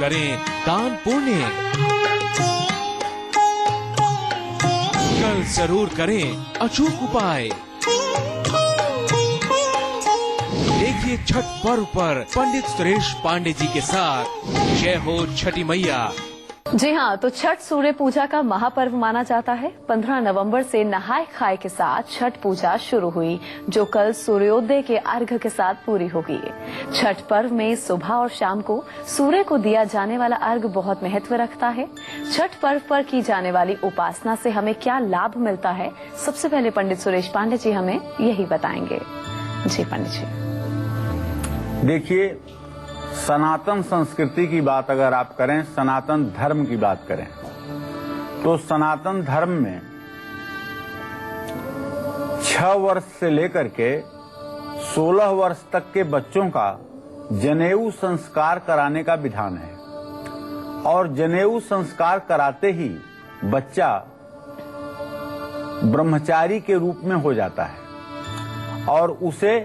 करें दान पुण्य, कल जरूर करें अचूक उपाय। देखिए छठ पर्व पर पंडित सुरेश पांडे जी के साथ जय हो छठी मैया। जी हाँ, तो छठ सूर्य पूजा का महापर्व माना जाता है। 15 नवंबर से नहाय खाए के साथ छठ पूजा शुरू हुई, जो कल सूर्योदय के अर्घ के साथ पूरी होगी। छठ पर्व में सुबह और शाम को सूर्य को दिया जाने वाला अर्घ बहुत महत्व रखता है। छठ पर्व पर की जाने वाली उपासना से हमें क्या लाभ मिलता है, सबसे पहले पंडित सुरेश पांडे जी हमें यही बताएंगे। जी पंडित जी। देखिए, सनातन संस्कृति की बात अगर आप करें, सनातन धर्म की बात करें, तो सनातन धर्म में 6 वर्ष से लेकर के 16 वर्ष तक के बच्चों का जनेऊ संस्कार कराने का विधान है। और जनेऊ संस्कार कराते ही बच्चा ब्रह्मचारी के रूप में हो जाता है और उसे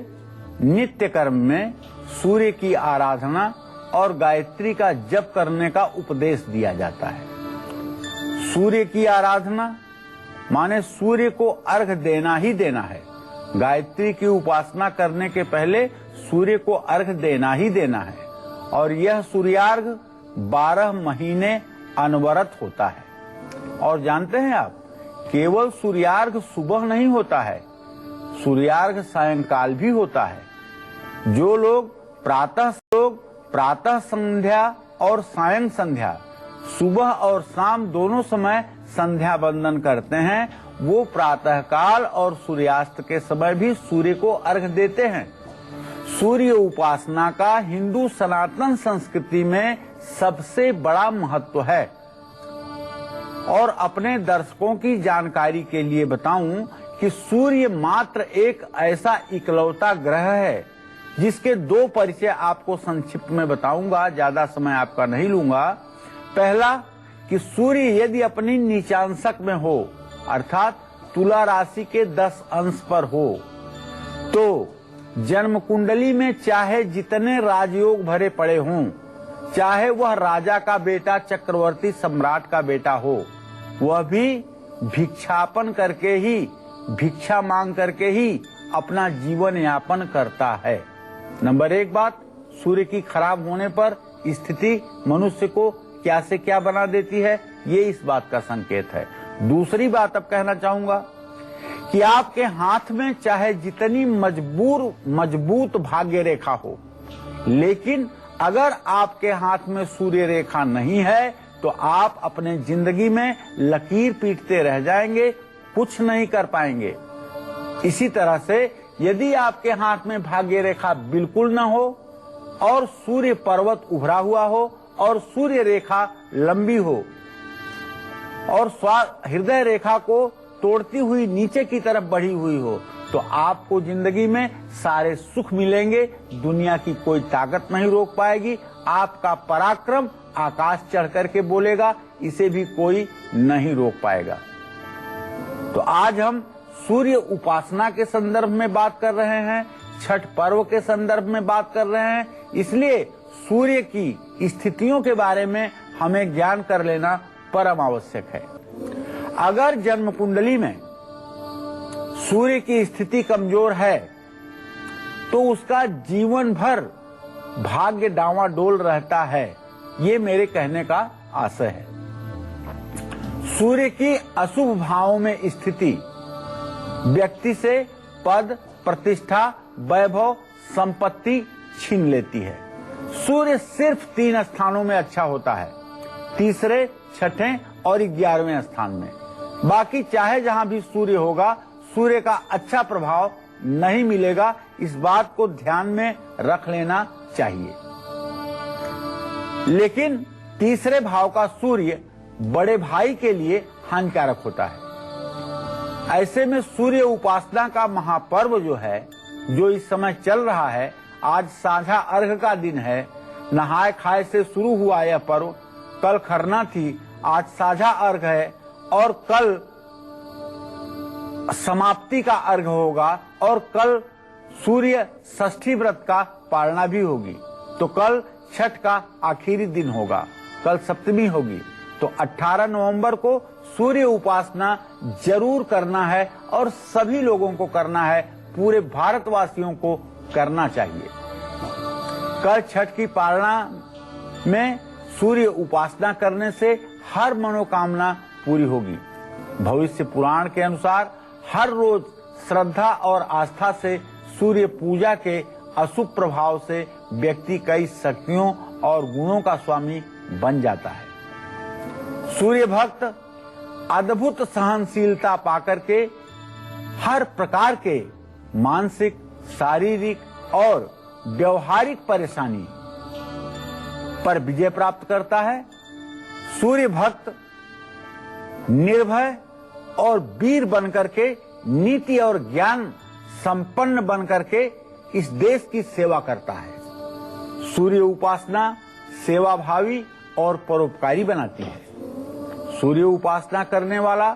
नित्य कर्म में सूर्य की आराधना और गायत्री का जप करने का उपदेश दिया जाता है। सूर्य की आराधना माने सूर्य को अर्घ देना ही देना है। गायत्री की उपासना करने के पहले सूर्य को अर्घ देना ही देना है। और यह सूर्यार्घ 12 महीने अनवरत होता है। और जानते हैं आप, केवल सूर्यार्घ सुबह नहीं होता है, सूर्यार्घ सायंकाल भी होता है। जो लोग प्रातः संध्या और सायं संध्या, सुबह और शाम दोनों समय संध्या वंदन करते हैं, वो प्रातः काल और सूर्यास्त के समय भी सूर्य को अर्घ देते हैं। सूर्य उपासना का हिंदू सनातन संस्कृति में सबसे बड़ा महत्व है। और अपने दर्शकों की जानकारी के लिए बताऊं कि सूर्य मात्र एक ऐसा इकलौता ग्रह है जिसके 2 परिचय आपको संक्षिप्त में बताऊंगा, ज्यादा समय आपका नहीं लूंगा। पहला कि सूर्य यदि अपनी नीचांशक में हो, अर्थात तुला राशि के 10 अंश पर हो, तो जन्म कुंडली में चाहे जितने राजयोग भरे पड़े हों, चाहे वह राजा का बेटा चक्रवर्ती सम्राट का बेटा हो, वह भी भिक्षापन करके ही, भिक्षा मांग करके ही अपना जीवन यापन करता है। नंबर 1 बात, सूर्य की खराब होने पर स्थिति मनुष्य को क्या से क्या बना देती है, ये इस बात का संकेत है। दूसरी बात अब कहना चाहूंगा कि आपके हाथ में चाहे जितनी मजबूत भाग्य रेखा हो, लेकिन अगर आपके हाथ में सूर्य रेखा नहीं है तो आप अपने जिंदगी में लकीर पीटते रह जाएंगे, कुछ नहीं कर पाएंगे। इसी तरह से यदि आपके हाथ में भाग्य रेखा बिल्कुल न हो और सूर्य पर्वत उभरा हुआ हो और सूर्य रेखा लंबी हो और हृदय रेखा को तोड़ती हुई नीचे की तरफ बढ़ी हुई हो, तो आपको जिंदगी में सारे सुख मिलेंगे, दुनिया की कोई ताकत नहीं रोक पाएगी। आपका पराक्रम आकाश चढ़ करके बोलेगा, इसे भी कोई नहीं रोक पाएगा। तो आज हम सूर्य उपासना के संदर्भ में बात कर रहे हैं, छठ पर्व के संदर्भ में बात कर रहे हैं, इसलिए सूर्य की स्थितियों के बारे में हमें ज्ञान कर लेना परम आवश्यक है। अगर जन्म कुंडली में सूर्य की स्थिति कमजोर है तो उसका जीवन भर भाग्य डावाडोल रहता है, ये मेरे कहने का आशय है। सूर्य की अशुभ भावों में स्थिति व्यक्ति से पद, प्रतिष्ठा, वैभव, संपत्ति छीन लेती है। सूर्य सिर्फ 3 स्थानों में अच्छा होता है, तीसरे, छठे और 11वें स्थान में। बाकी चाहे जहां भी सूर्य होगा, सूर्य का अच्छा प्रभाव नहीं मिलेगा। इस बात को ध्यान में रख लेना चाहिए। लेकिन तीसरे भाव का सूर्य बड़े भाई के लिए हानिकारक होता है। ऐसे में सूर्य उपासना का महापर्व जो है, जो इस समय चल रहा है, आज साझा अर्घ का दिन है। नहाय खाए से शुरू हुआ यह पर्व, कल खरना थी, आज साझा अर्घ है और कल समाप्ति का अर्घ होगा और कल सूर्य षष्ठी व्रत का पालना भी होगी। तो कल छठ का आखिरी दिन होगा, कल सप्तमी होगी, तो 18 नवंबर को सूर्य उपासना जरूर करना है और सभी लोगों को करना है, पूरे भारतवासियों को करना चाहिए। कल छठ की पारणा में सूर्य उपासना करने से हर मनोकामना पूरी होगी। भविष्य पुराण के अनुसार हर रोज श्रद्धा और आस्था से सूर्य पूजा के अशुभ प्रभाव से व्यक्ति कई शक्तियों और गुणों का स्वामी बन जाता है। सूर्य भक्त अद्भुत सहनशीलता पाकर के हर प्रकार के मानसिक, शारीरिक और व्यवहारिक परेशानी पर विजय प्राप्त करता है। सूर्य भक्त निर्भय और वीर बनकर के, नीति और ज्ञान संपन्न बनकर के इस देश की सेवा करता है। सूर्य उपासना सेवाभावी और परोपकारी बनाती है। सूर्य उपासना करने वाला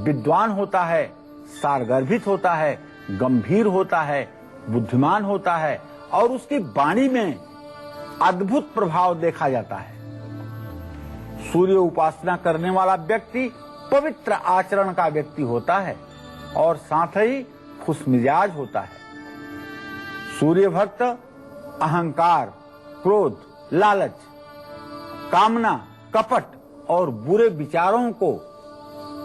विद्वान होता है, सारगर्भित होता है, गंभीर होता है, बुद्धिमान होता है और उसकी वाणी में अद्भुत प्रभाव देखा जाता है। सूर्य उपासना करने वाला व्यक्ति पवित्र आचरण का व्यक्ति होता है और साथ ही खुशमिजाज होता है। सूर्य भक्त अहंकार, क्रोध, लालच, कामना, कपट और बुरे विचारों को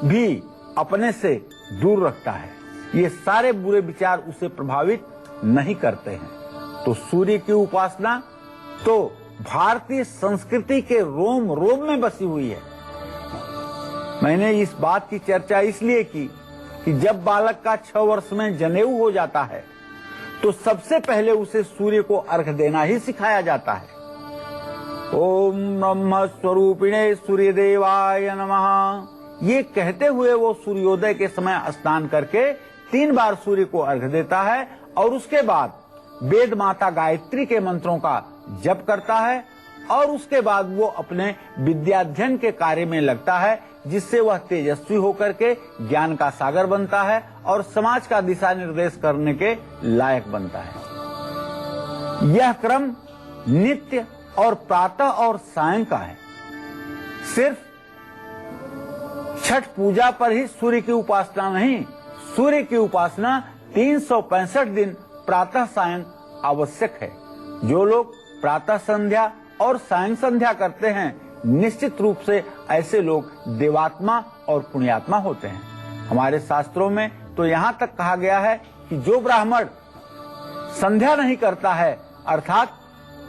भी अपने से दूर रखता है। ये सारे बुरे विचार उसे प्रभावित नहीं करते हैं। तो सूर्य की उपासना तो भारतीय संस्कृति के रोम रोम में बसी हुई है। मैंने इस बात की चर्चा इसलिए की कि जब बालक का 6 वर्ष में जनेऊ हो जाता है तो सबसे पहले उसे सूर्य को अर्घ देना ही सिखाया जाता है। ओम ब्रह्म स्वरूपिणे सूर्यदेवाय नमः, ये कहते हुए वो सूर्योदय के समय स्नान करके 3 बार सूर्य को अर्घ देता है और उसके बाद वेद माता गायत्री के मंत्रों का जप करता है और उसके बाद वो अपने विद्याध्ययन के कार्य में लगता है, जिससे वह तेजस्वी होकर के ज्ञान का सागर बनता है और समाज का दिशा निर्देश करने के लायक बनता है। यह क्रम नित्य और प्रातः और सायं का है। सिर्फ छठ पूजा पर ही सूर्य की उपासना नहीं, सूर्य की उपासना 365 दिन प्रातः सायं आवश्यक है। जो लोग प्रातः संध्या और सायं संध्या करते हैं, निश्चित रूप से ऐसे लोग देवात्मा और पुण्यात्मा होते हैं। हमारे शास्त्रों में तो यहाँ तक कहा गया है कि जो ब्राह्मण संध्या नहीं करता है, अर्थात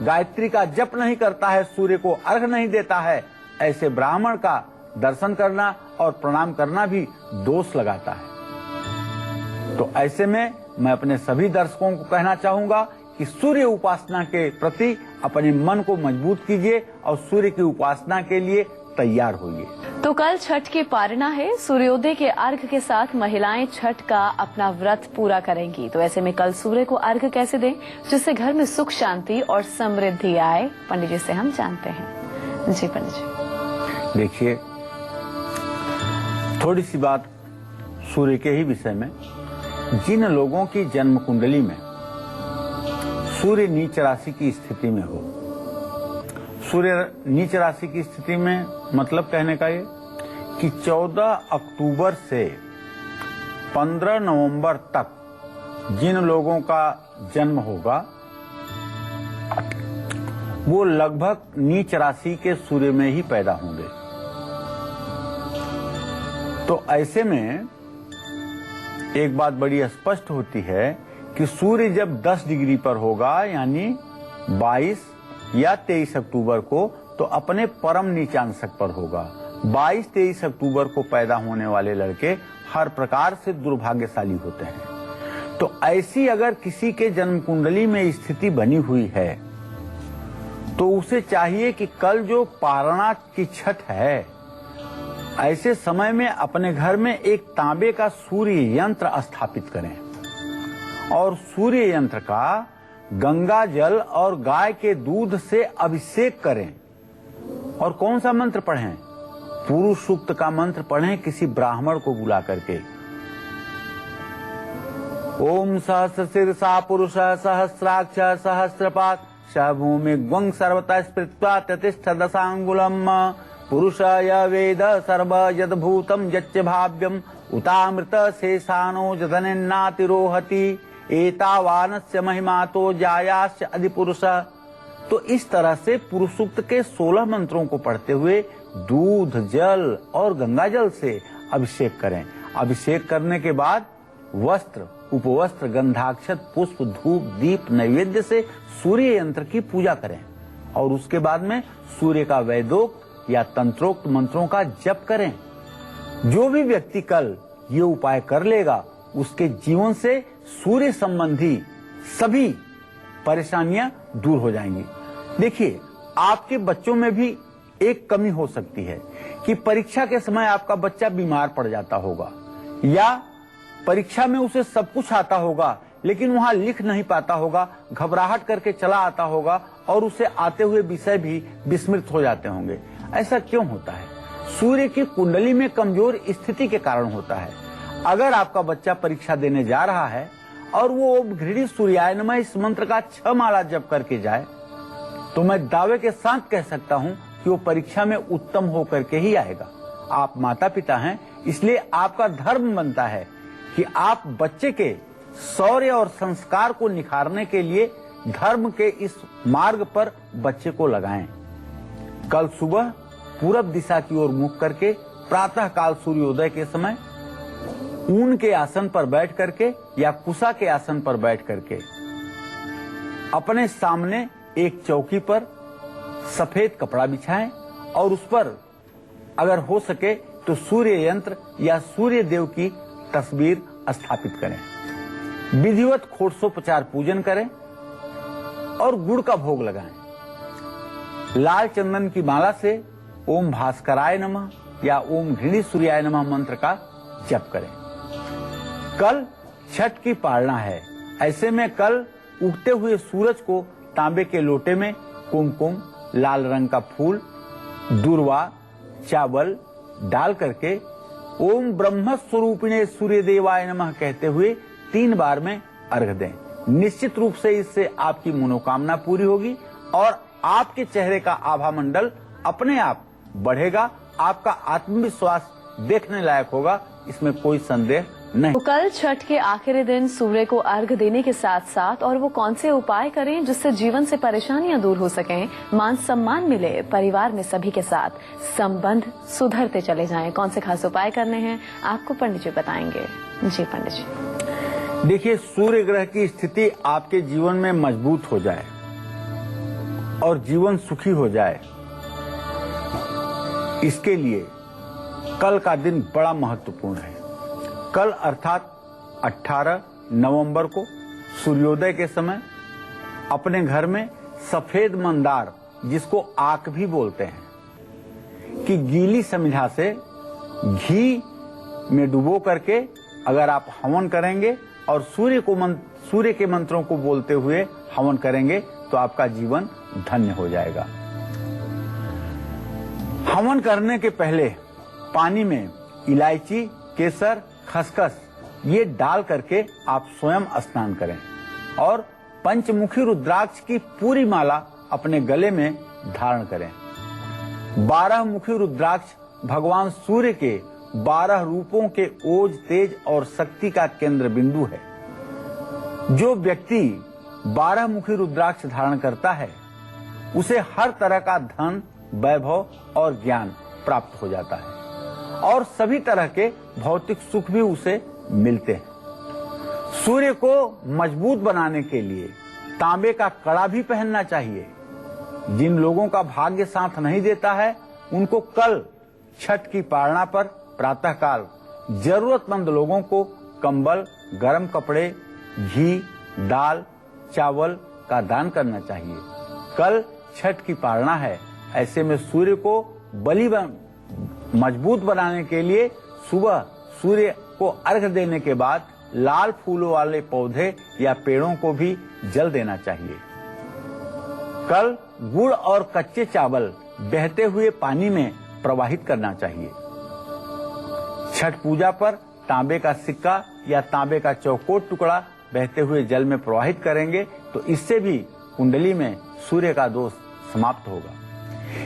गायत्री का जप नहीं करता है, सूर्य को अर्घ नहीं देता है, ऐसे ब्राह्मण का दर्शन करना और प्रणाम करना भी दोष लगाता है। तो ऐसे में मैं अपने सभी दर्शकों को कहना चाहूंगा कि सूर्य उपासना के प्रति अपने मन को मजबूत कीजिए और सूर्य की उपासना के लिए तैयार होइए। तो कल छठ की पारणा है। सूर्योदय के अर्घ के साथ महिलाएं छठ का अपना व्रत पूरा करेंगी। तो ऐसे में कल सूर्य को अर्घ कैसे दें जिससे घर में सुख शांति और समृद्धि आए, पंडित जी से हम जानते हैं। जी पंडित जी। देखिए, थोड़ी सी बात सूर्य के ही विषय में। जिन लोगों की जन्म कुंडली में सूर्य नीच राशि की स्थिति में हो, सूर्य नीच राशि की स्थिति में मतलब कहने का ये कि 14 अक्टूबर से 15 नवंबर तक जिन लोगों का जन्म होगा वो लगभग नीच राशि के सूर्य में ही पैदा होंगे। तो ऐसे में एक बात बड़ी स्पष्ट होती है कि सूर्य जब 10 डिग्री पर होगा, यानी 22 या 23 अक्टूबर को, तो अपने परम नीचांशक पर होगा। 22-23 अक्टूबर को पैदा होने वाले लड़के हर प्रकार से दुर्भाग्यशाली होते हैं। तो ऐसी अगर किसी के जन्म कुंडली में स्थिति बनी हुई है तो उसे चाहिए कि कल जो पारणा की छठ है, ऐसे समय में अपने घर में एक तांबे का सूर्य यंत्र स्थापित करें और सूर्य यंत्र का गंगा जल और गाय के दूध से अभिषेक करें। और कौन सा मंत्र पढ़ें? पुरुष सूक्त का मंत्र पढ़ें किसी ब्राह्मण को बुला करके। ओम सहस्र शीर्षा पुरुष सहस्राक्ष सहस्रपाद स भूमि ग्वं सर्वतः स्मृत्वा ततिष्ठ दशांगुलम पुरुषाय वेद सर्व यद्भूतं यच्च भाव्यम उतामृत शेषानो जधनेन्नातिरोहति एतावानस्य महिमा तो जायास्य अधिपुरुष। तो इस तरह से पुरुष सूक्त के 16 मंत्रों को पढ़ते हुए दूध, जल और गंगा जल से अभिषेक करें। अभिषेक करने के बाद वस्त्र, उपवस्त्र, गंधाक्षत, पुष्प, धूप, दीप, नैवेद्य से सूर्य यंत्र की पूजा करें और उसके बाद में सूर्य का वैदोक्त या तंत्रोक्त मंत्रों का जप करें। जो भी व्यक्ति कल ये उपाय कर लेगा उसके जीवन से सूर्य संबंधी सभी परेशानियां दूर हो जाएंगी। देखिए, आपके बच्चों में भी एक कमी हो सकती है कि परीक्षा के समय आपका बच्चा बीमार पड़ जाता होगा या परीक्षा में उसे सब कुछ आता होगा लेकिन वहां लिख नहीं पाता होगा, घबराहट करके चला आता होगा और उसे आते हुए विषय भी विस्मृत हो जाते होंगे। ऐसा क्यों होता है? सूर्य की कुंडली में कमजोर स्थिति के कारण होता है। अगर आपका बच्चा परीक्षा देने जा रहा है और वो ओम घृणी सूर्याय नमः इस मंत्र का 6 माला जप करके जाए तो मैं दावे के साथ कह सकता हूं कि वो परीक्षा में उत्तम होकर के ही आएगा। आप माता पिता हैं, इसलिए आपका धर्म बनता है कि आप बच्चे के शौर्य और संस्कार को निखारने के लिए धर्म के इस मार्ग पर बच्चे को लगाएं। कल सुबह पूरब दिशा की ओर मुख करके प्रातः काल सूर्योदय के समय ऊन के आसन पर बैठ करके या कुशा के आसन पर बैठ करके अपने सामने एक चौकी पर सफेद कपड़ा बिछाएं और उस पर अगर हो सके तो सूर्य यंत्र या सूर्य देव की तस्वीर स्थापित करें। विधिवत खोटसोपचार पूजन करें और गुड़ का भोग लगाएं। लाल चंदन की माला से ओम भास्कराय नमः या ओम घृणी सूर्याय नमः मंत्र का जप करें। कल छठ की पालना है, ऐसे में कल उगते हुए सूरज को तांबे के लोटे में कुमकुम, लाल रंग का फूल, दूर्वा, चावल डाल करके ओम ब्रह्म स्वरूपिणे सूर्य देवाय नमः कहते हुए 3 बार में अर्घ दें। निश्चित रूप से इससे आपकी मनोकामना पूरी होगी और आपके चेहरे का आभा मंडल अपने आप बढ़ेगा। आपका आत्मविश्वास देखने लायक होगा, इसमें कोई संदेह नहीं। तो कल छठ के आखिरी दिन सूर्य को अर्घ देने के साथ साथ और वो कौन से उपाय करें जिससे जीवन से परेशानियां दूर हो सकें, मान सम्मान मिले, परिवार में सभी के साथ संबंध सुधरते चले जाएं, कौन से खास उपाय करने हैं आपको पंडित जी बताएंगे। जी पंडित जी। देखिए, सूर्य ग्रह की स्थिति आपके जीवन में मजबूत हो जाए और जीवन सुखी हो जाए, इसके लिए कल का दिन बड़ा महत्वपूर्ण है। कल अर्थात 18 नवंबर को सूर्योदय के समय अपने घर में सफेद मंदार, जिसको आक भी बोलते हैं, कि गीली समिधा से घी में डुबो करके अगर आप हवन करेंगे और सूर्य के मंत्रों को बोलते हुए हवन करेंगे तो आपका जीवन धन्य हो जाएगा। हवन करने के पहले पानी में इलायची, केसर, खसखस ये डाल करके आप स्वयं स्नान करें और पंचमुखी रुद्राक्ष की पूरी माला अपने गले में धारण करें। 12 मुखी रुद्राक्ष भगवान सूर्य के 12 रूपों के ओज, तेज और शक्ति का केंद्र बिंदु है। जो व्यक्ति 12 मुखी रुद्राक्ष धारण करता है उसे हर तरह का धन, वैभव और ज्ञान प्राप्त हो जाता है और सभी तरह के भौतिक सुख भी उसे मिलते हैं। सूर्य को मजबूत बनाने के लिए तांबे का कड़ा भी पहनना चाहिए। जिन लोगों का भाग्य साथ नहीं देता है उनको कल छठ की पालना पर प्रातःकाल जरूरतमंद लोगों को कंबल, गर्म कपड़े, घी, दाल, चावल का दान करना चाहिए। कल छठ की पालना है, ऐसे में सूर्य को बलि मजबूत बनाने के लिए सुबह सूर्य को अर्घ देने के बाद लाल फूलों वाले पौधे या पेड़ों को भी जल देना चाहिए। कल गुड़ और कच्चे चावल बहते हुए पानी में प्रवाहित करना चाहिए। छठ पूजा पर तांबे का सिक्का या तांबे का चौकोर टुकड़ा बहते हुए जल में प्रवाहित करेंगे तो इससे भी कुंडली में सूर्य का दोष समाप्त होगा।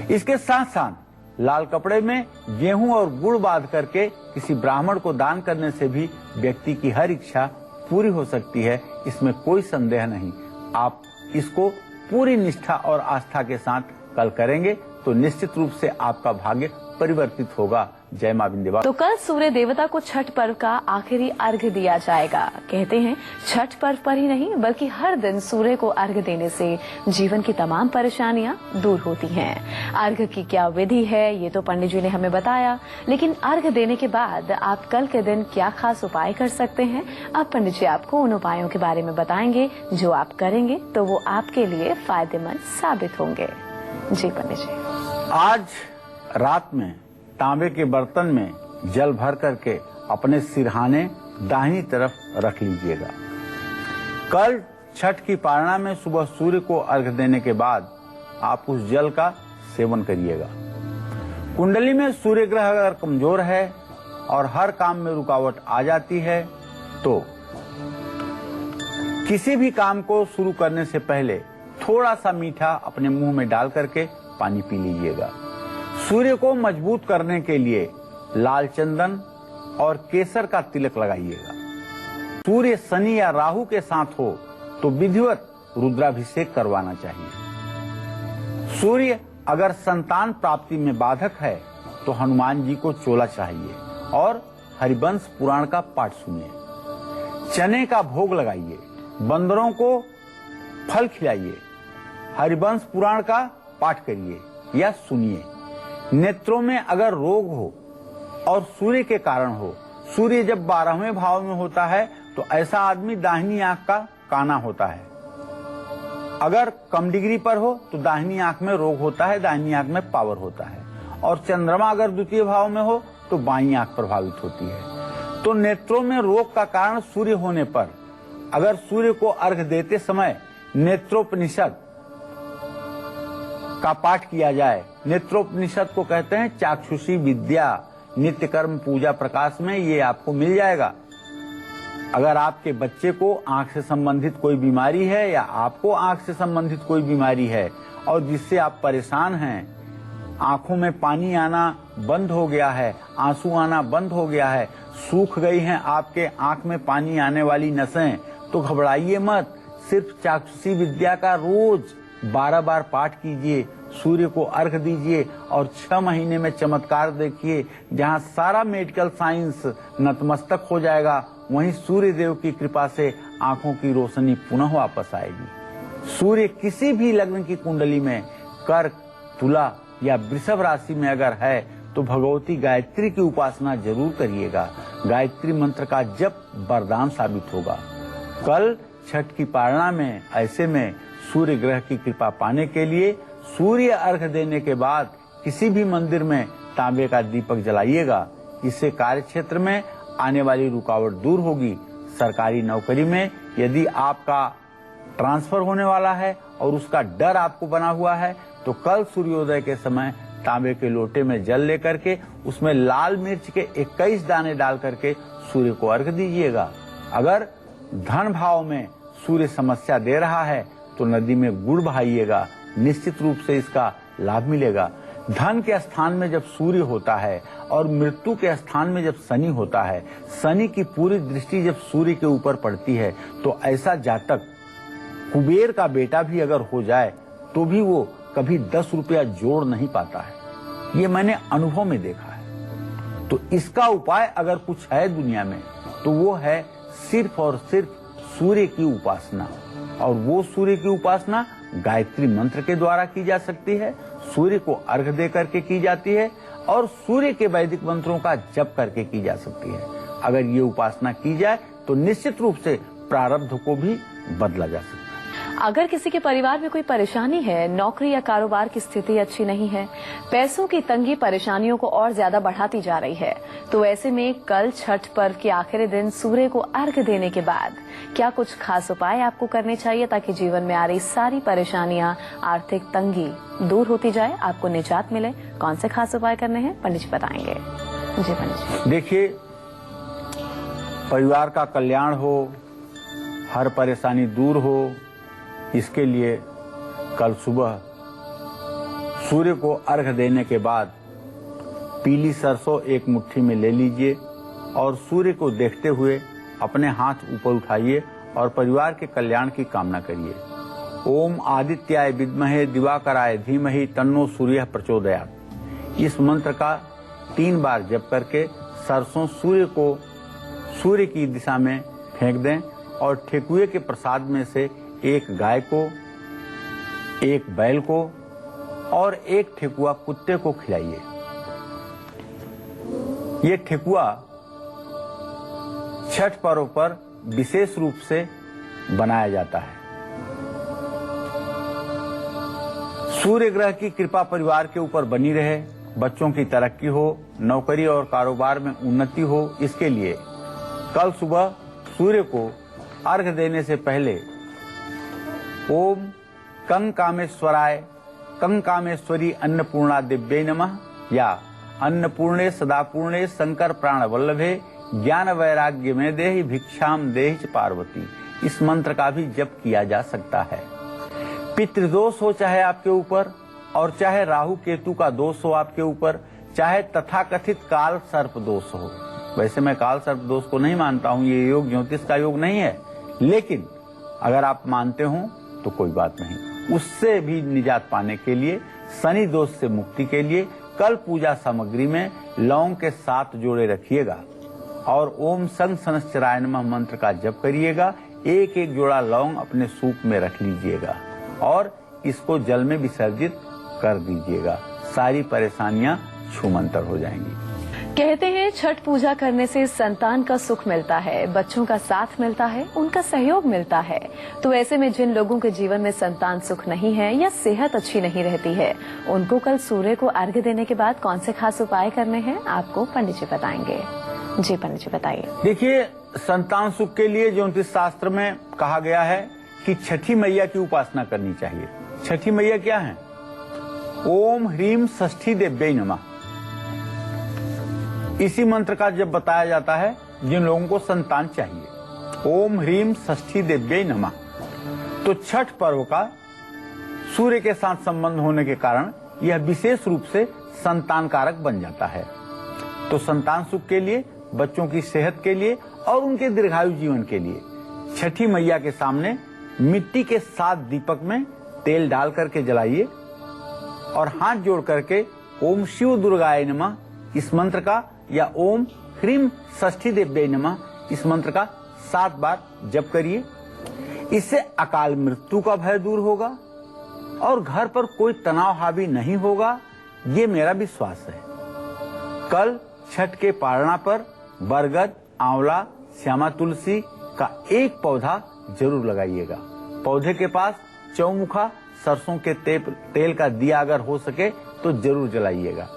इसके साथ साथ लाल कपड़े में गेहूं और गुड़ बांध करके किसी ब्राह्मण को दान करने से भी व्यक्ति की हर इच्छा पूरी हो सकती है, इसमें कोई संदेह नहीं। आप इसको पूरी निष्ठा और आस्था के साथ कल करेंगे तो निश्चित रूप से आपका भाग्य परिवर्तित होगा। जय मां विंध्यवासिनी। तो कल सूर्य देवता को छठ पर्व का आखिरी अर्घ्य दिया जाएगा। कहते हैं छठ पर्व पर ही नहीं बल्कि हर दिन सूर्य को अर्घ्य देने से जीवन की तमाम परेशानियां दूर होती हैं। अर्घ्य की क्या विधि है ये तो पंडित जी ने हमें बताया, लेकिन अर्घ्य देने के बाद आप कल के दिन क्या खास उपाय कर सकते हैं, अब पंडित जी आपको उन उपायों के बारे में बताएंगे जो आप करेंगे तो वो आपके लिए फायदेमंद साबित होंगे। जी पंडित जी। आज रात में तांबे के बर्तन में जल भर करके अपने सिरहाने दाहिनी तरफ रख लीजिएगा। कल छठ की पारणा में सुबह सूर्य को अर्घ्य देने के बाद आप उस जल का सेवन करिएगा। कुंडली में सूर्य ग्रह अगर कमजोर है और हर काम में रुकावट आ जाती है तो किसी भी काम को शुरू करने से पहले थोड़ा सा मीठा अपने मुंह में डाल करके पानी पी लीजिएगा। सूर्य को मजबूत करने के लिए लाल चंदन और केसर का तिलक लगाइएगा। सूर्य शनि या राहु के साथ हो तो विधिवत रुद्राभिषेक करवाना चाहिए। सूर्य अगर संतान प्राप्ति में बाधक है तो हनुमान जी को चोला चाहिए और हरिवंश पुराण का पाठ सुनिए। चने का भोग लगाइए, बंदरों को फल खिलाइए, हरिवंश पुराण का पाठ करिए या सुनिए। नेत्रों में अगर रोग हो और सूर्य के कारण हो, सूर्य जब 12वें भाव में होता है तो ऐसा आदमी दाहिनी आंख का काना होता है। अगर कम डिग्री पर हो तो दाहिनी आंख में रोग होता है, दाहिनी आंख में पावर होता है। और चंद्रमा अगर द्वितीय भाव में हो तो बाईं आंख प्रभावित होती है। तो नेत्रों में रोग का कारण सूर्य होने पर अगर सूर्य को अर्घ्य देते समय नेत्रोपनिषद का पाठ किया जाए। नेत्रोपनिषद को कहते हैं चाक्षुषी विद्या, नित्य कर्म पूजा प्रकाश में ये आपको मिल जाएगा। अगर आपके बच्चे को आंख से संबंधित कोई बीमारी है या आपको आंख से संबंधित कोई बीमारी है और जिससे आप परेशान हैं, आंखों में पानी आना बंद हो गया है, आंसू आना बंद हो गया है, सूख गई हैं आपके आंख में पानी आने वाली नसें, तो घबराइए मत। सिर्फ चाक्षुषी विद्या का रोज 12 बार पाठ कीजिए, सूर्य को अर्घ दीजिए और 6 महीने में चमत्कार देखिए। जहां सारा मेडिकल साइंस नतमस्तक हो जाएगा, वहीं सूर्य देव की कृपा से आंखों की रोशनी पुनः वापस आएगी। सूर्य किसी भी लग्न की कुंडली में कर्क, तुला या वृषभ राशि में अगर है तो भगवती गायत्री की उपासना जरूर करिएगा। गायत्री मंत्र का जप वरदान साबित होगा। कल छठ की पारणा में ऐसे में सूर्य ग्रह की कृपा पाने के लिए सूर्य अर्घ देने के बाद किसी भी मंदिर में तांबे का दीपक जलाइएगा। इससे कार्य क्षेत्र में आने वाली रुकावट दूर होगी। सरकारी नौकरी में यदि आपका ट्रांसफर होने वाला है और उसका डर आपको बना हुआ है तो कल सूर्योदय के समय तांबे के लोटे में जल लेकर के उसमें लाल मिर्च के 21 दाने डाल करके सूर्य को अर्घ दीजिएगा। अगर धन भाव में सूर्य समस्या दे रहा है तो नदी में गुड़ बहाइएगा, निश्चित रूप से इसका लाभ मिलेगा। धन के स्थान में जब सूर्य होता है और मृत्यु के स्थान में जब शनि होता है, शनि की पूरी दृष्टि जब सूर्य के ऊपर पड़ती है तो ऐसा जातक कुबेर का बेटा भी अगर हो जाए तो भी वो कभी 10 रुपया जोड़ नहीं पाता है। ये मैंने अनुभव में देखा है। तो इसका उपाय अगर कुछ है दुनिया में तो वो है सिर्फ और सिर्फ सूर्य की उपासना। और वो सूर्य की उपासना गायत्री मंत्र के द्वारा की जा सकती है, सूर्य को अर्घ दे करके की जाती है और सूर्य के वैदिक मंत्रों का जप करके की जा सकती है। अगर ये उपासना की जाए तो निश्चित रूप से प्रारब्ध को भी बदला जा सकता है। अगर किसी के परिवार में कोई परेशानी है, नौकरी या कारोबार की स्थिति अच्छी नहीं है, पैसों की तंगी परेशानियों को और ज्यादा बढ़ाती जा रही है, तो ऐसे में कल छठ पर्व के आखिरी दिन सूर्य को अर्घ्य देने के बाद क्या कुछ खास उपाय आपको करने चाहिए ताकि जीवन में आ रही सारी परेशानियां, आर्थिक तंगी दूर होती जाए, आपको निजात मिले? कौन से खास उपाय करने हैं पंडित जी बताएंगे। जी पंडित जी। देखिए, परिवार का कल्याण हो, हर परेशानी दूर हो, इसके लिए कल सुबह सूर्य को अर्घ देने के बाद पीली सरसों एक मुट्ठी में ले लीजिए और सूर्य को देखते हुए अपने हाथ ऊपर उठाइए और परिवार के कल्याण की कामना करिए। ओम आदित्याय विद्महे दिवाकराय धीमहि तन्नो सूर्य प्रचोदयात्। इस मंत्र का 3 बार जप करके सरसों सूर्य की दिशा में फेंक दें और ठेकुए के प्रसाद में से एक गाय को, एक बैल को और एक ठेकुआ कुत्ते को खिलाइए। ये ठेकुआ छठ पर्व पर विशेष रूप से बनाया जाता है। सूर्य ग्रह की कृपा परिवार के ऊपर बनी रहे, बच्चों की तरक्की हो, नौकरी और कारोबार में उन्नति हो, इसके लिए कल सुबह सूर्य को अर्घ देने से पहले ओम कंकामेश्वरी अन्नपूर्णा दिव्ये नमः या अन्नपूर्णे सदापूर्णे शंकर प्राण वल्लभे ज्ञान वैराग्य में देहि भिक्षाम देहि च पार्वती, इस मंत्र का भी जप किया जा सकता है। पितृदोष हो चाहे आपके ऊपर और चाहे राहु केतु का दोष हो आपके ऊपर, चाहे तथाकथित काल सर्प दोष हो। वैसे मैं काल सर्प दोष को नहीं मानता हूँ, ये योग ज्योतिष का योग नहीं है, लेकिन अगर आप मानते हो तो कोई बात नहीं। उससे भी निजात पाने के लिए, शनि दोष से मुक्ति के लिए कल पूजा सामग्री में लौंग के 7 जोड़े रखिएगा और ओम संग सनश्चराय नमः मंत्र का जप करिएगा। एक एक जोड़ा लौंग अपने सूप में रख लीजिएगा और इसको जल में विसर्जित कर दीजिएगा। सारी परेशानियां छूमंतर हो जाएंगी। कहते हैं छठ पूजा करने से संतान का सुख मिलता है, बच्चों का साथ मिलता है, उनका सहयोग मिलता है। तो ऐसे में जिन लोगों के जीवन में संतान सुख नहीं है या सेहत अच्छी नहीं रहती है, उनको कल सूर्य को अर्घ्य देने के बाद कौन से खास उपाय करने हैं, आपको पंडित जी बताएंगे। जी पंडित जी बताइए। देखिए, संतान सुख के लिए ज्योतिष शास्त्र में कहा गया है कि छठी मैया की उपासना करनी चाहिए। छठी मैया क्या है? ओम ह्रीम षष्ठी देव्यै नमः। इसी मंत्र का जब बताया जाता है जिन लोगों को संतान चाहिए। ओम ह्रीम षष्ठी देव्यै नमः। तो छठ पर्व का सूर्य के साथ संबंध होने के कारण यह विशेष रूप से संतान कारक बन जाता है। तो संतान सुख के लिए, बच्चों की सेहत के लिए और उनके दीर्घायु जीवन के लिए छठी मैया के सामने मिट्टी के 7 दीपक में तेल डाल करके जलाइए और हाथ जोड़ करके ओम शिव दुर्गाय नमः इस मंत्र का या ओम ह्रीम षष्ठी देव्यै नमः इस मंत्र का 7 बार जप करिए। इससे अकाल मृत्यु का भय दूर होगा और घर पर कोई तनाव हावी नहीं होगा, ये मेरा विश्वास है। कल छठ के पारणा पर बरगद, आंवला, श्यामा तुलसी का एक पौधा जरूर लगाइएगा। पौधे के पास चौमुखा सरसों के तेल का दिया अगर हो सके तो जरूर जलाइएगा।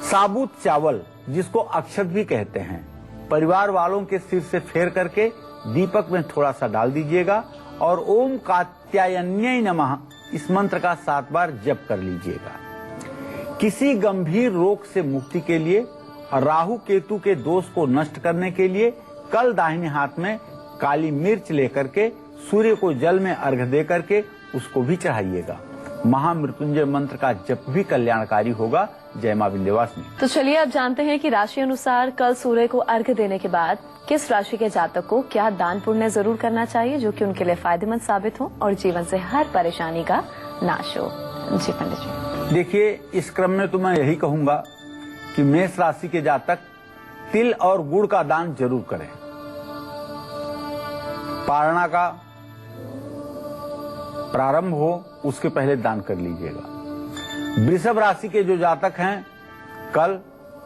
साबुत चावल, जिसको अक्षत भी कहते हैं, परिवार वालों के सिर से फेर करके दीपक में थोड़ा सा डाल दीजिएगा और ओम कात्यायन्यै नमः इस मंत्र का 7 बार जप कर लीजिएगा। किसी गंभीर रोग से मुक्ति के लिए और राहु केतु के दोष को नष्ट करने के लिए कल दाहिने हाथ में काली मिर्च लेकर के सूर्य को जल में अर्घ दे करके उसको भी चढ़ाइएगा। महामृत्युंजय मंत्र का जप भी कल्याणकारी होगा। जय मां विंध्यवासिनी। तो चलिए अब जानते हैं कि राशि अनुसार कल सूर्य को अर्घ्य देने के बाद किस राशि के जातक को क्या दान पुण्य जरूर करना चाहिए जो कि उनके लिए फायदेमंद साबित हो और जीवन से हर परेशानी का नाश हो। जी पंडित जी। देखिए, इस क्रम में तो मैं यही कहूंगा कि मेष राशि के जातक तिल और गुड़ का दान जरूर करें। पारणा का प्रारंभ हो उसके पहले दान कर लीजिएगा। वृषभ राशि के जो जातक हैं कल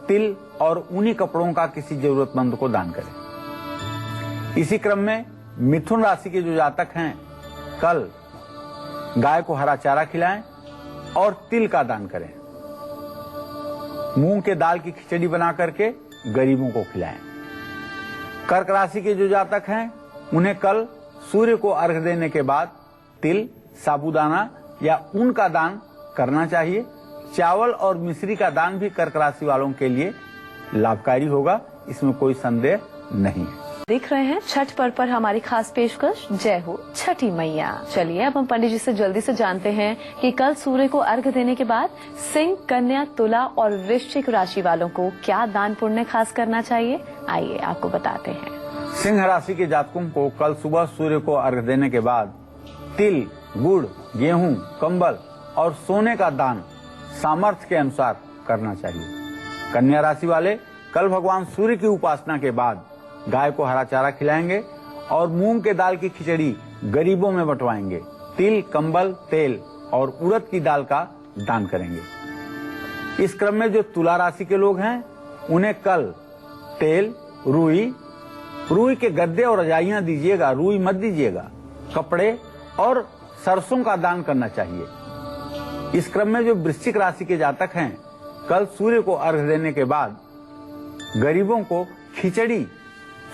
तिल और ऊनी कपड़ों का किसी जरूरतमंद को दान करें। इसी क्रम में मिथुन राशि के जो जातक हैं कल गाय को हरा चारा खिलाएं और तिल का दान करें। मूंग के दाल की खिचड़ी बना करके गरीबों को खिलाएं। कर्क राशि के जो जातक हैं उन्हें कल सूर्य को अर्घ्य देने के बाद तिल, साबूदाना या ऊन का दान करना चाहिए। चावल और मिश्री का दान भी कर्क राशि वालों के लिए लाभकारी होगा, इसमें कोई संदेह नहीं है। देख रहे हैं छठ पर्व पर हमारी खास पेशकश जय हो छठी मैया। चलिए अब हम पंडित जी से जल्दी से जानते हैं कि कल सूर्य को अर्घ देने के बाद सिंह, कन्या, तुला और वृश्चिक राशि वालों को क्या दान पुण्य खास करना चाहिए। आइए आपको बताते हैं। सिंह राशि के जातकों को कल सुबह सूर्य को अर्घ देने के बाद तिल, गुड़, गेहूं, कंबल और सोने का दान सामर्थ्य के अनुसार करना चाहिए। कन्या राशि वाले कल भगवान सूर्य की उपासना के बाद गाय को हरा चारा खिलाएंगे और मूंग के दाल की खिचड़ी गरीबों में बंटवाएंगे। तिल, कंबल, तेल और उड़द की दाल का दान करेंगे। इस क्रम में जो तुला राशि के लोग हैं उन्हें कल तेल, रुई के गद्दे और रजाइयां दीजिएगा, रुई मत दीजिएगा। कपड़े और सरसों का दान करना चाहिए। इस क्रम में जो वृश्चिक राशि के जातक हैं कल सूर्य को अर्घ देने के बाद गरीबों को खिचड़ी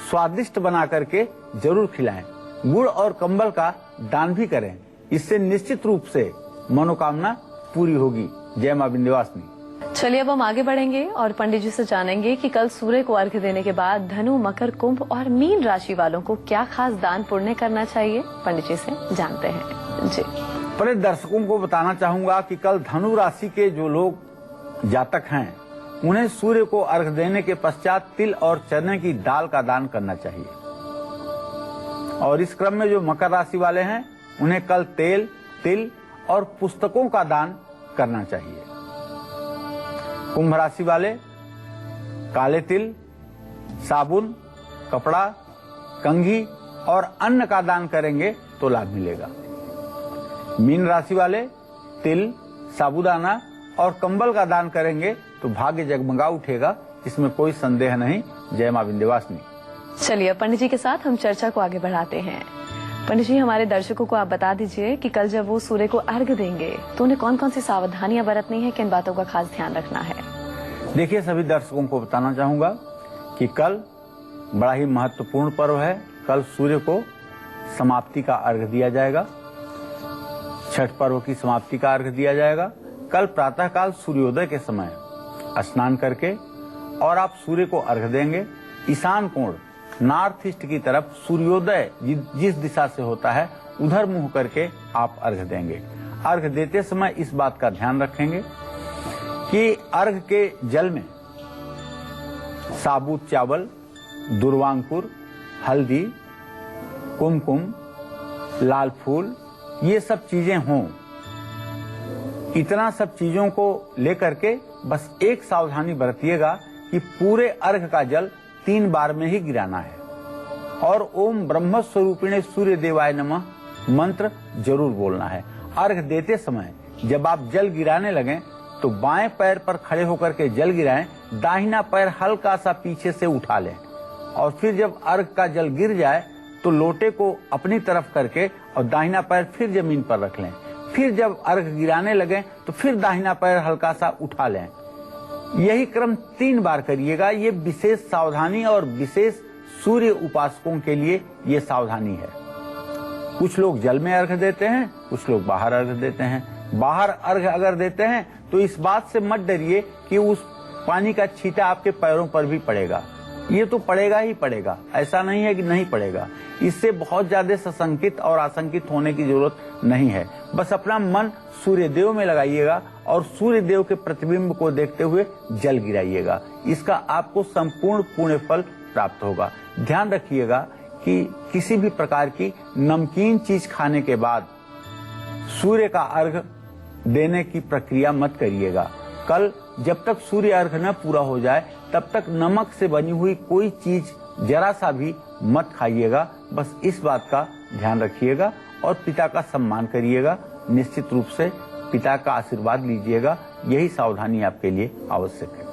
स्वादिष्ट बना करके जरूर खिलाएं। गुड़ और कंबल का दान भी करें। इससे निश्चित रूप से मनोकामना पूरी होगी। जय मां विंध्यवासिनी। चलिए अब हम आगे बढ़ेंगे और पंडित जी से जानेंगे कि कल सूर्य को अर्घ देने के बाद धनु, मकर, कुंभ और मीन राशि वालों को क्या खास दान पुण्य करना चाहिए। पंडित जी से जानते हैं जी। पर दर्शकों को बताना चाहूंगा कि कल धनु राशि के जो लोग जातक हैं उन्हें सूर्य को अर्घ देने के पश्चात तिल और चने की दाल का दान करना चाहिए। और इस क्रम में जो मकर राशि वाले हैं उन्हें कल तेल, तिल और पुस्तकों का दान करना चाहिए। कुंभ राशि वाले काले तिल, साबुन, कपड़ा, कंघी और अन्न का दान करेंगे तो लाभ मिलेगा। मीन राशि वाले तिल, साबूदाना और कंबल का दान करेंगे तो भाग्य जगमगा उठेगा, इसमें कोई संदेह नहीं। जय मां विंध्यवासिनी। चलिए पंडित जी के साथ हम चर्चा को आगे बढ़ाते हैं। पंडित जी हमारे दर्शकों को आप बता दीजिए कि कल जब वो सूर्य को अर्घ देंगे तो उन्हें कौन कौन सी सावधानियां बरतनी है, किन बातों का खास ध्यान रखना है। देखिए सभी दर्शकों को बताना चाहूंगा कि कल बड़ा ही महत्वपूर्ण पर्व है। कल सूर्य को समाप्ति का अर्घ दिया जाएगा, छठ पर्व की समाप्ति का अर्घ दिया जाएगा। कल प्रातःकाल सूर्योदय के समय स्नान करके और आप सूर्य को अर्घ देंगे। ईशान कोण नॉर्थ ईस्ट की तरफ सूर्योदय जिस दिशा से होता है उधर मुंह करके आप अर्घ देंगे। अर्घ देते समय इस बात का ध्यान रखेंगे कि अर्घ के जल में साबुत चावल, दुर्वांकुर, हल्दी, कुमकुम, लाल फूल ये सब चीजें हों। इतना सब चीजों को लेकर के बस एक सावधानी बरतिएगा कि पूरे अर्घ का जल 3 बार में ही गिराना है और ओम ब्रह्म स्वरूपिणे सूर्य देवाय नमः मंत्र जरूर बोलना है। अर्घ देते समय जब आप जल गिराने लगें तो बाएं पैर पर खड़े होकर के जल गिराएं, दाहिना पैर हल्का सा पीछे से उठा लें और फिर जब अर्घ का जल गिर जाए तो लोटे को अपनी तरफ करके और दाहिना पैर फिर जमीन पर रख लें। फिर जब अर्घ गिराने लगे तो फिर दाहिना पैर हल्का सा उठा लें। यही क्रम 3 बार करिएगा। ये विशेष सावधानी और विशेष सूर्य उपासकों के लिए ये सावधानी है। कुछ लोग जल में अर्घ देते हैं, कुछ लोग बाहर अर्घ देते हैं। बाहर अर्घ अगर देते हैं तो इस बात से मत डरिए कि उस पानी का छींटा आपके पैरों पर भी पड़ेगा। ये तो पड़ेगा ही पड़ेगा, ऐसा नहीं है कि नहीं पड़ेगा। इससे बहुत ज्यादा सशंकित और आशंकित होने की जरूरत नहीं है। बस अपना मन सूर्य देव में लगाइएगा और सूर्य देव के प्रतिबिंब को देखते हुए जल गिराइएगा। इसका आपको संपूर्ण पुण्य फल प्राप्त होगा। ध्यान रखिएगा कि किसी भी प्रकार की नमकीन चीज खाने के बाद सूर्य का अर्घ देने की प्रक्रिया मत करिएगा। कल जब तक सूर्य अर्घ न पूरा हो जाए तब तक नमक से बनी हुई कोई चीज जरा सा भी मत खाइएगा। बस इस बात का ध्यान रखिएगा और पिता का सम्मान करिएगा। निश्चित रूप से पिता का आशीर्वाद लीजिएगा। यही सावधानी आपके लिए आवश्यक है।